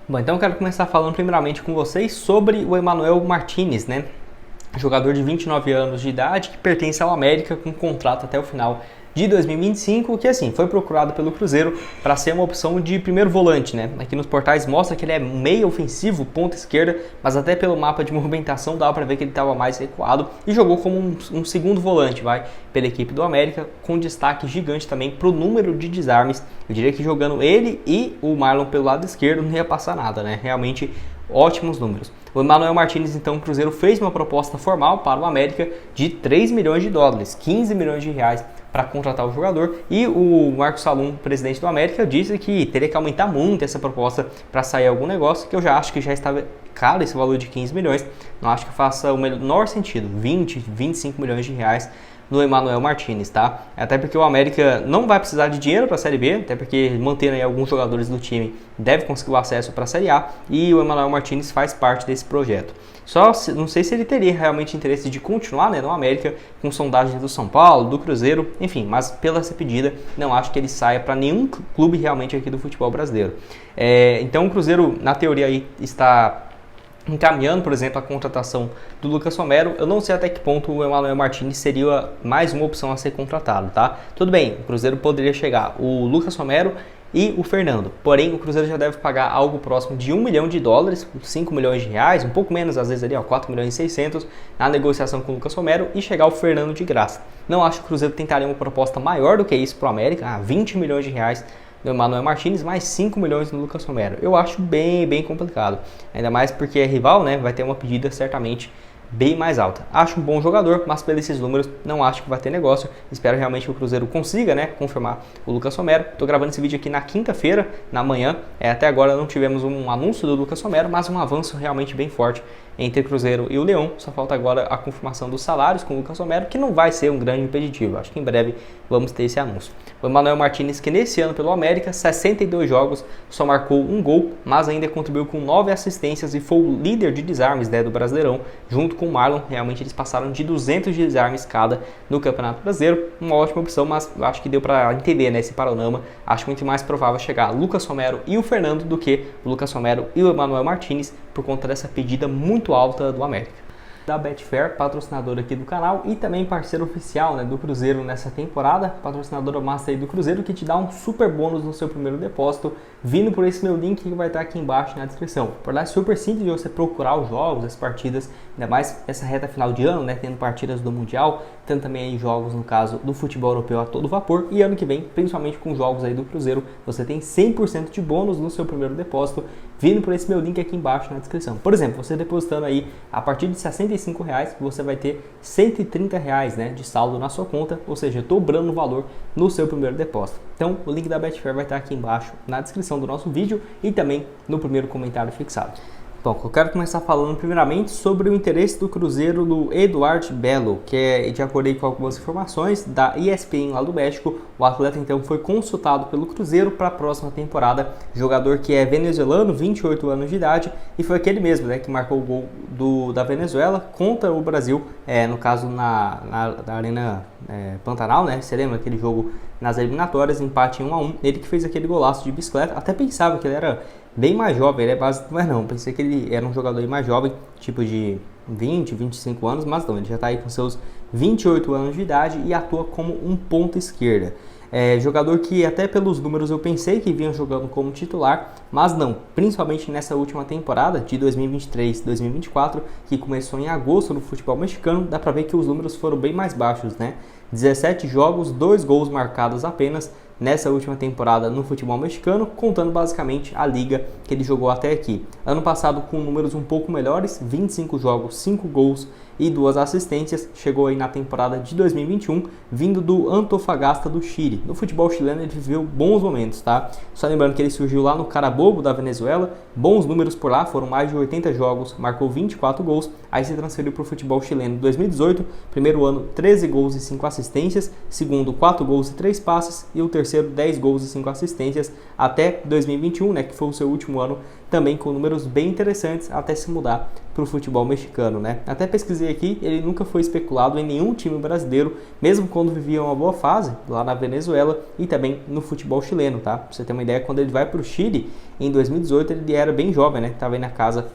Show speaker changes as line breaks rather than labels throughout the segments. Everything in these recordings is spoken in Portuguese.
Bom, então eu quero começar falando primeiramente com vocês sobre o Emmanuel Martinez, né? Jogador de 29 anos de idade que pertence ao América com contrato até o final de 2025, que assim, foi procurado pelo Cruzeiro para ser uma opção de primeiro volante, né? Aqui nos portais mostra que ele é meio ofensivo, ponta esquerda, mas até pelo mapa de movimentação dá para ver que ele estava mais recuado e jogou como um segundo volante, pela equipe do América, com destaque gigante também para o número de desarmes. Eu diria que jogando ele e o Marlon pelo lado esquerdo não ia passar nada, né? Realmente ótimos números. O Emmanuel Martinez, então, o Cruzeiro fez uma proposta formal para o América de 3 milhões de dólares, 15 milhões de reais para contratar o jogador, e o Marcos Salum, presidente do América, disse que teria que aumentar muito essa proposta para sair algum negócio, que eu já acho que já estava caro esse valor de 15 milhões, não acho que faça o menor sentido, 20, 25 milhões de reais no Emmanuel Martinez, tá? Até porque o América não vai precisar de dinheiro para a Série B, até porque mantendo aí alguns jogadores do time deve conseguir o acesso para a Série A, e o Emmanuel Martinez faz parte desse projeto. Não sei se ele teria realmente interesse de continuar, né, no América, com sondagens do São Paulo, do Cruzeiro, enfim, mas pela essa pedida, não acho que ele saia para nenhum clube realmente aqui do futebol brasileiro. Então o Cruzeiro, na teoria, aí está encaminhando, por exemplo, a contratação do Lucas Romero. Eu não sei até que ponto o Emmanuel Martinez seria mais uma opção a ser contratado, tá? Tudo bem, o Cruzeiro poderia chegar o Lucas Romero e o Fernando, porém o Cruzeiro já deve pagar algo próximo de 1 milhão de dólares, 5 milhões de reais, um pouco menos às vezes ali, 4 milhões e 600 na negociação com o Lucas Romero e chegar o Fernando de graça. Não acho que o Cruzeiro tentaria uma proposta maior do que isso para o América, 20 milhões de reais do Emmanuel Martinez, mais 5 milhões no Lucas Romero. Eu acho bem complicado, ainda mais porque é rival, né? Vai ter uma pedida certamente bem mais alta. Acho um bom jogador, mas pelos esses números não acho que vai ter negócio. Espero realmente que o Cruzeiro consiga, né, confirmar o Lucas Romero. Estou gravando esse vídeo aqui na quinta-feira, na manhã. Até agora não tivemos um anúncio do Lucas Romero, mas um avanço realmente bem forte entre Cruzeiro e o Leão. Só falta agora a confirmação dos salários com o Lucas Romero, que não vai ser um grande impeditivo. Acho que em breve vamos ter esse anúncio. O Emmanuel Martinez, que nesse ano pelo América, 62 jogos, só marcou um gol, mas ainda contribuiu com 9 assistências e foi o líder de desarmes, né, do Brasileirão, junto com o Marlon. Realmente eles passaram de 200 desarmes cada no Campeonato Brasileiro. Uma ótima opção, mas eu acho que deu para entender, né, esse panorama. Acho muito mais provável chegar Lucas Romero e o Fernando do que o Lucas Romero e o Emmanuel Martinez, por conta dessa pedida muito alta do América. Da Betfair, patrocinador aqui do canal e também parceiro oficial, né, do Cruzeiro nessa temporada, patrocinadora master aí do Cruzeiro, que te dá um super bônus no seu primeiro depósito, vindo por esse meu link que vai estar aqui embaixo na descrição. Por lá é super simples de você procurar os jogos, as partidas, ainda mais essa reta final de ano, né, tendo partidas do Mundial, tendo também aí jogos, no caso, do futebol europeu a todo vapor, e ano que vem, principalmente com jogos aí do Cruzeiro, você tem 100% de bônus no seu primeiro depósito, vindo por esse meu link aqui embaixo na descrição. Por exemplo, você depositando aí a partir de R$65, você vai ter R$130, né, de saldo na sua conta, ou seja, dobrando o valor no seu primeiro depósito. Então, o link da Betfair vai estar aqui embaixo na descrição do nosso vídeo e também no primeiro comentário fixado. Bom, eu quero começar falando primeiramente sobre o interesse do Cruzeiro no Eduard Belo, que é, de acordo com algumas informações da ESPN lá do México, o atleta então foi consultado pelo Cruzeiro para a próxima temporada, jogador que é venezuelano, 28 anos de idade, e foi aquele mesmo, né, que marcou o gol da Venezuela contra o Brasil, no caso na Arena Pantanal, né, você lembra aquele jogo nas eliminatórias, empate em 1-1, ele que fez aquele golaço de bicicleta, até pensava que ele era bem mais jovem, ele é base, mas não, pensei que ele era um jogador mais jovem, tipo de 20, 25 anos, mas não, ele já está aí com seus 28 anos de idade e atua como um ponta esquerda. Jogador que até pelos números eu pensei que vinha jogando como titular, mas não, principalmente nessa última temporada de 2023-2024, que começou em agosto no futebol mexicano, dá pra ver que os números foram bem mais baixos, né? 17 jogos, 2 gols marcados apenas nessa última temporada no futebol mexicano, contando basicamente a liga que ele jogou até aqui. Ano passado com números um pouco melhores, 25 jogos, 5 gols e 2 assistências, chegou aí na temporada de 2021, vindo do Antofagasta do Chile. No futebol chileno ele viveu bons momentos, tá? Só lembrando que ele surgiu lá no Carabobo da Venezuela, bons números por lá, foram mais de 80 jogos, marcou 24 gols, aí se transferiu para o futebol chileno em 2018, primeiro ano 13 gols e 5 assistências, segundo 4 gols e 3 passes, e o terceiro terceiro 10 gols e 5 assistências até 2021, né, que foi o seu último ano, também com números bem interessantes até se mudar para o futebol mexicano, né? Até pesquisei aqui, ele nunca foi especulado em nenhum time brasileiro, mesmo quando vivia uma boa fase lá na Venezuela e também no futebol chileno, tá? Pra você ter uma ideia, quando ele vai para o Chile, em 2018, ele era bem jovem, né? Tava aí na casa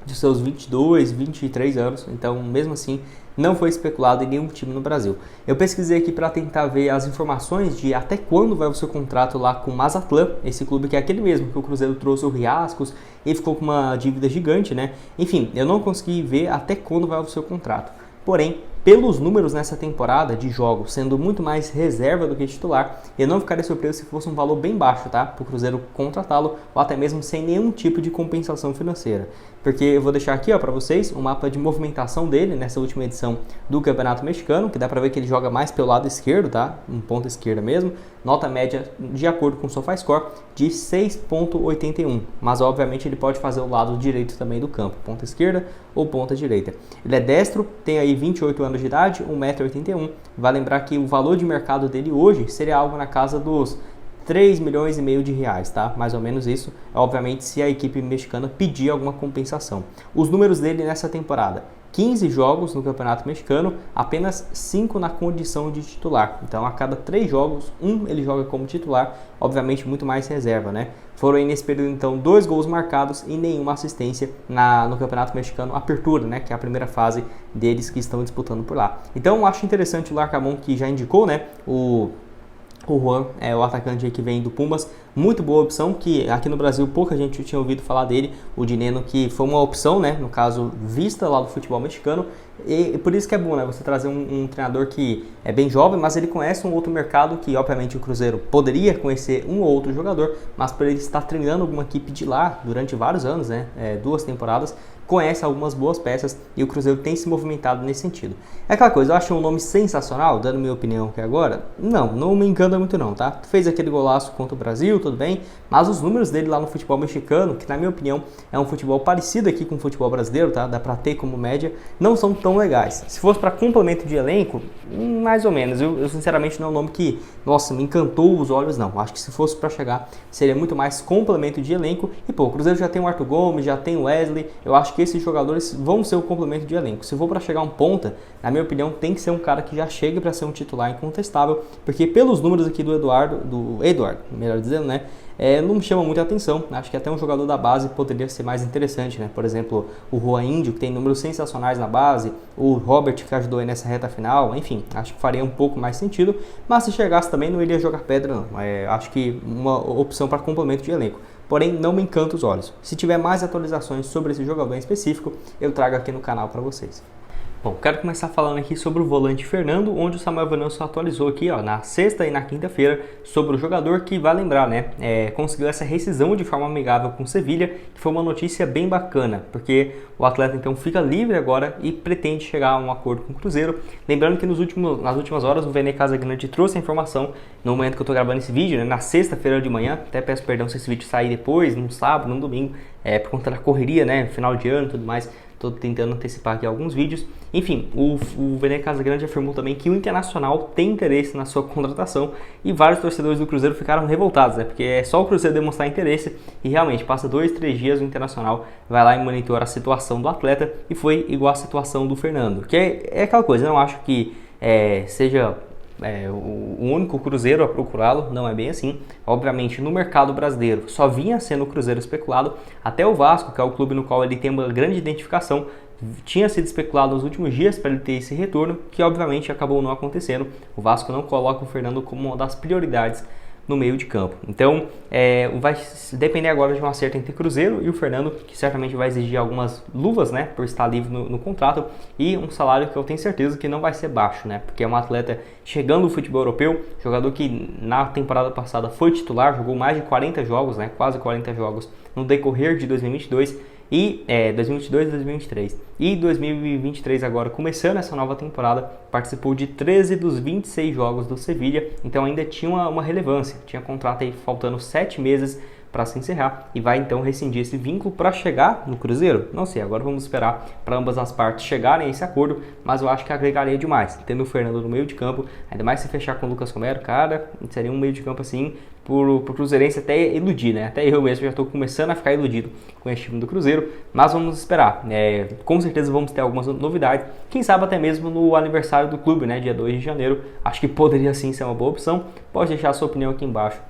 de seus 22, 23 anos, então mesmo assim não foi especulado em nenhum time no Brasil. Eu pesquisei aqui para tentar ver as informações de até quando vai o seu contrato lá com o Mazatlán, esse clube que é aquele mesmo que o Cruzeiro trouxe o Riascos e ficou com uma dívida gigante, né? Enfim, eu não consegui ver até quando vai o seu contrato. Porém, pelos números nessa temporada de jogos, sendo muito mais reserva do que titular, eu não ficaria surpreso se fosse um valor bem baixo, tá? Para o Cruzeiro contratá-lo, ou até mesmo sem nenhum tipo de compensação financeira. Porque eu vou deixar aqui para vocês um mapa de movimentação dele nessa última edição do Campeonato Mexicano, que dá para ver que ele joga mais pelo lado esquerdo, tá? Um ponta esquerda mesmo. Nota média, de acordo com o SofaScore, de 6.81. Mas, obviamente, ele pode fazer o lado direito também do campo, ponta esquerda ou ponta direita. Ele é destro, tem aí 28 anos de idade, 1,81 m. Vai lembrar que o valor de mercado dele hoje seria algo na casa dos 3 milhões e meio de reais, tá? Mais ou menos isso, obviamente, se a equipe mexicana pedir alguma compensação. Os números dele nessa temporada: 15 jogos no Campeonato Mexicano, apenas 5 na condição de titular. Então, a cada 3 jogos, ele joga como titular, obviamente muito mais reserva, né? Foram aí nesse período, então, 2 gols marcados e nenhuma assistência no Campeonato Mexicano Apertura, né? Que é a primeira fase deles que estão disputando por lá. Então, acho interessante o Larcamón, que já indicou, né? O Juan é o atacante aí que vem do Pumas, muito boa opção, que aqui no Brasil pouca gente tinha ouvido falar dele, o Dineno, que foi uma opção, né, no caso, vista lá do futebol mexicano, e por isso que é bom, né, você trazer um treinador que é bem jovem, mas ele conhece um outro mercado que, obviamente, o Cruzeiro poderia conhecer um ou outro jogador, mas por ele estar treinando alguma equipe de lá durante vários anos, né, 2 temporadas, conhece algumas boas peças e o Cruzeiro tem se movimentado nesse sentido. É aquela coisa, eu acho um nome sensacional, dando minha opinião aqui agora, não me encanta muito não, tá? Fez aquele golaço contra o Brasil, tudo bem, mas os números dele lá no futebol mexicano, que na minha opinião é um futebol parecido aqui com o futebol brasileiro, tá? Dá pra ter como média, não são tão legais. Se fosse para complemento de elenco, mais ou menos, eu sinceramente não é um nome que, nossa, me encantou os olhos, não. Acho que se fosse para chegar, seria muito mais complemento de elenco, e pô, o Cruzeiro já tem o Arthur Gomes, já tem o Wesley, eu acho que esses jogadores vão ser o complemento de elenco. Se for para chegar um ponta, na minha opinião, tem que ser um cara que já chegue para ser um titular incontestável, porque pelos números aqui do Eduardo, melhor dizendo, né, não me chama muita atenção. Acho que até um jogador da base poderia ser mais interessante, né? Por exemplo, o Juan Índio, que tem números sensacionais na base, o Robert, que ajudou aí nessa reta final, enfim, acho que faria um pouco mais sentido, mas se chegasse também não iria jogar pedra, não. Acho que uma opção para complemento de elenco. Porém, não me encanta os olhos. Se tiver mais atualizações sobre esse jogador em específico, eu trago aqui no canal para vocês. Bom, quero começar falando aqui sobre o volante Fernando, onde o Samuel Venâncio atualizou aqui, ó, na sexta e na quinta-feira, sobre o jogador que, vai lembrar, né, conseguiu essa rescisão de forma amigável com o Sevilha, que foi uma notícia bem bacana, porque o atleta então fica livre agora e pretende chegar a um acordo com o Cruzeiro. Lembrando que nas últimas horas o Vene Casagrande trouxe a informação, no momento que eu estou gravando esse vídeo, né, na sexta-feira de manhã, até peço perdão se esse vídeo sair depois, no sábado, no domingo, por conta da correria, né, final de ano e tudo mais. Estou tentando antecipar aqui alguns vídeos. Enfim, o Vene Casagrande afirmou também que o Internacional tem interesse na sua contratação e vários torcedores do Cruzeiro ficaram revoltados, né? Porque é só o Cruzeiro demonstrar interesse e realmente passa 2, 3 dias o Internacional vai lá e monitora a situação do atleta e foi igual a situação do Fernando. Que é aquela coisa, eu não acho que seja o único Cruzeiro a procurá-lo, não é bem assim. Obviamente, no mercado brasileiro só vinha sendo o Cruzeiro especulado, até o Vasco, que é o clube no qual ele tem uma grande identificação, tinha sido especulado nos últimos dias para ele ter esse retorno, que obviamente acabou não acontecendo. O Vasco não coloca o Fernando como uma das prioridades no meio de campo. Então, vai depender agora de um acerto entre Cruzeiro e o Fernando, que certamente vai exigir algumas luvas, né, por estar livre no contrato, e um salário que eu tenho certeza que não vai ser baixo, né, porque é um atleta chegando no futebol europeu, jogador que na temporada passada foi titular, jogou mais de 40 jogos, né, quase 40 jogos no decorrer de 2022, e 2022 e 2023. E 2023 agora, começando essa nova temporada, participou de 13 dos 26 jogos do Sevilha, então ainda tinha uma relevância. Tinha contrato aí faltando 7 meses para se encerrar e vai então rescindir esse vínculo para chegar no Cruzeiro? Não sei, agora vamos esperar para ambas as partes chegarem a esse acordo, mas eu acho que agregaria demais, tendo o Fernando no meio de campo, ainda mais se fechar com o Lucas Romero, cara, seria um meio de campo assim pro Cruzeirense até iludir, né? Até eu mesmo já estou começando a ficar iludido com esse time do Cruzeiro, mas vamos esperar. Com certeza vamos ter algumas novidades, quem sabe até mesmo no aniversário do clube, né? Dia 2 de janeiro, acho que poderia sim ser uma boa opção. Pode deixar a sua opinião aqui embaixo.